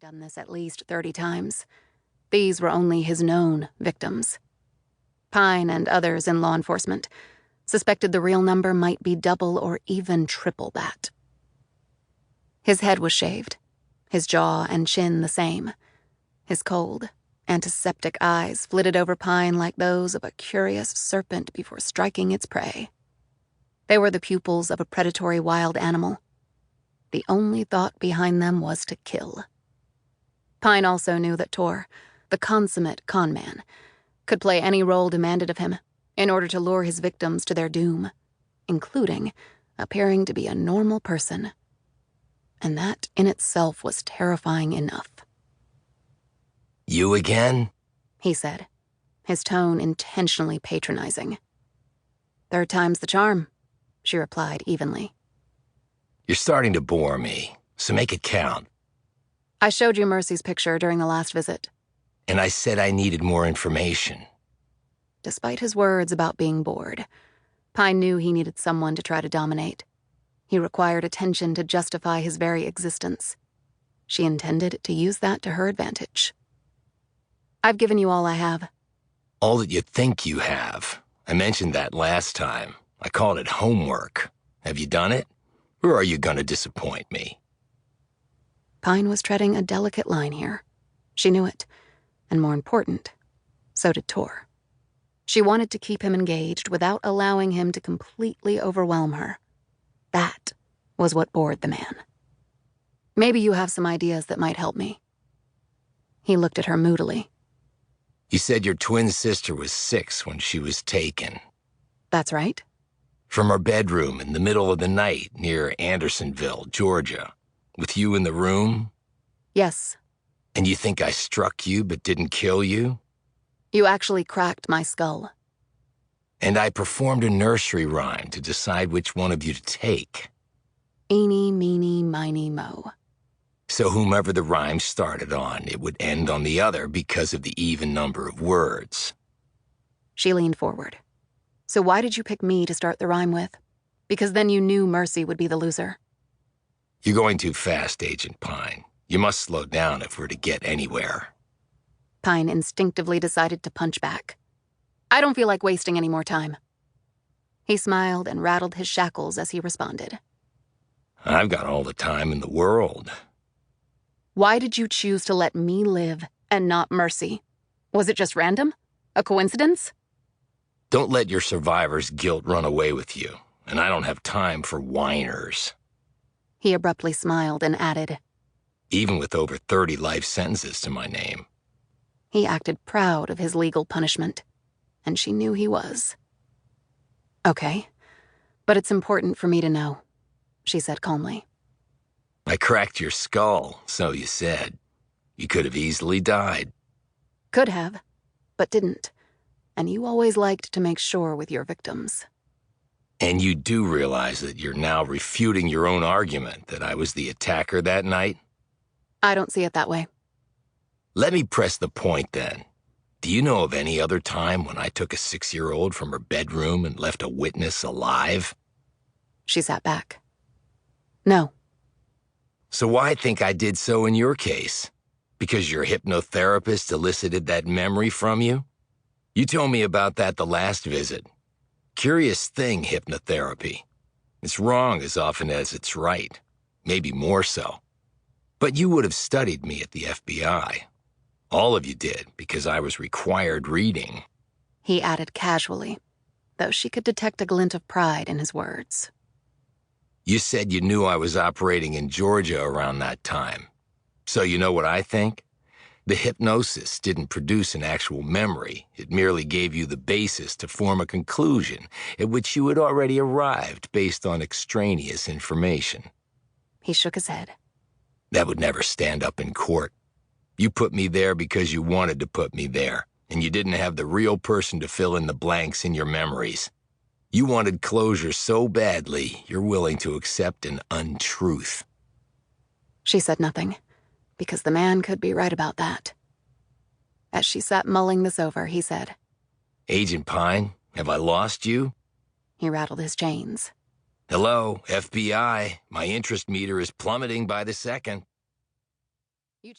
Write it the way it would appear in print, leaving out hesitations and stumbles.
done this at least 30 times. These were only his known victims. Pine and others in law enforcement suspected the real number might be double or even triple that. His head was shaved, his jaw and chin the same. His cold, antiseptic eyes flitted over Pine like those of a curious serpent before striking its prey. They were the pupils of a predatory wild animal. The only thought behind them was to kill. Pine also knew that Tor, the consummate con man, could play any role demanded of him in order to lure his victims to their doom, including appearing to be a normal person. And that in itself was terrifying enough. "You again?" he said, his tone intentionally patronizing. "Third time's the charm," she replied evenly. "You're starting to bore me, so make it count." "I showed you Mercy's picture during the last visit." "And I said I needed more information." Despite his words about being bored, Pine knew he needed someone to try to dominate. He required attention to justify his very existence. She intended to use that to her advantage. "I've given you all I have." "All that you think you have. I mentioned that last time. I called it homework. Have you done it? Or are you going to disappoint me?" Pine was treading a delicate line here. She knew it. And more important, so did Tor. She wanted to keep him engaged without allowing him to completely overwhelm her. That was what bored the man. "Maybe you have some ideas that might help me." He looked at her moodily. "You said your twin sister was 6 when she was taken." "That's right." "From her bedroom in the middle of the night near Andersonville, Georgia. With you in the room?" "Yes." "And you think I struck you but didn't kill you?" "You actually cracked my skull." "And I performed a nursery rhyme to decide which one of you to take." "Eeny, meeny, miny, mo." "So whomever the rhyme started on, it would end on the other because of the even number of words." She leaned forward. "So why did you pick me to start the rhyme with? Because then you knew Mercy would be the loser." "You're going too fast, Agent Pine. You must slow down if we're to get anywhere." Pine instinctively decided to punch back. "I don't feel like wasting any more time." He smiled and rattled his shackles as he responded. "I've got all the time in the world." "Why did you choose to let me live and not Mercy? Was it just random? A coincidence?" "Don't let your survivor's guilt run away with you, and I don't have time for whiners." He abruptly smiled and added, "Even with over 30 life sentences to my name." He acted proud of his legal punishment, and she knew he was. "Okay, but it's important for me to know," she said calmly. "I cracked your skull, so you said. You could have easily died." "Could have, but didn't. And you always liked to make sure with your victims." "And you do realize that you're now refuting your own argument that I was the attacker that night?" "I don't see it that way." "Let me press the point then. Do you know of any other time when I took a 6-year-old from her bedroom and left a witness alive?" She sat back. "No." "So why think I did so in your case? Because your hypnotherapist elicited that memory from you? You told me about that the last visit. Curious thing, hypnotherapy. It's wrong as often as it's right. Maybe more so. But you would have studied me at the FBI. All of you did, because I was required reading." He added casually, though she could detect a glint of pride in his words. "You said you knew I was operating in Georgia around that time. So you know what I think? The hypnosis didn't produce an actual memory. It merely gave you the basis to form a conclusion at which you had already arrived based on extraneous information." He shook his head. "That would never stand up in court. You put me there because you wanted to put me there, and you didn't have the real person to fill in the blanks in your memories. You wanted closure so badly, you're willing to accept an untruth." She said nothing, because the man could be right about that. As she sat mulling this over, he said, "Agent Pine, have I lost you?" He rattled his chains. "Hello, FBI. My interest meter is plummeting by the second." You